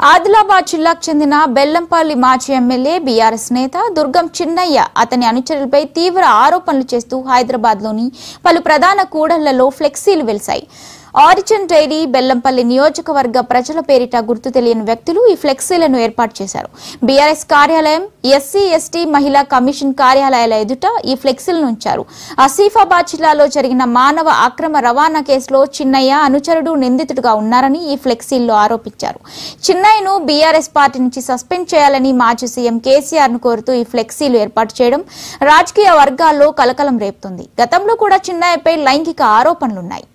ఆదిలాబాద్ జిల్లాకు చెందిన బెల్లంపల్లి మాజీ ఎమ్మెల్యే బీఆర్ఎస్ నేత దుర్గం చిన్నయ్య అతని అనుచరులపై తీవ్ర ఆరోపణలు చేస్తూ హైదరాబాద్లోని పలు ప్రధాన కూడళ్లలో ఫ్లెక్సీలు వెలిశాయి. ఆరిజిన్ డైరీ బెల్లంపల్లి నియోజకవర్గ ప్రజల పేరిట గుర్తు తెలియని వ్యక్తులు ఈ ఫ్లెక్సీలను ఏర్పాటు చేశారు. బీఆర్ఎస్ కార్యాలయం, ఎస్సీ ఎస్టీ మహిళా కమిషన్ కార్యాలయాల ఎదుట ఈ ఫ్లెక్సీలను ఉంచారు. ఆసిఫాబాద్ జిల్లాలో జరిగిన మానవ అక్రమ రవాణా కేసులో చిన్నయ్య అనుచరుడు నిందితుడిగా ఉన్నారని ఈ ఫ్లెక్సీల్లో ఆరోపించారు. చిన్నయ్యను బీఆర్ఎస్ పార్టీ నుంచి సస్పెండ్ చేయాలని మాజీ సీఎం కేసీఆర్ ను కోరుతూ ఈ ఫ్లెక్సీలు ఏర్పాటు చేయడం రాజకీయ వర్గాల్లో కలకలం రేపుతుంది. గతంలో కూడా చిన్నయ్యపై లైంగిక ఆరోపణలున్నాయి.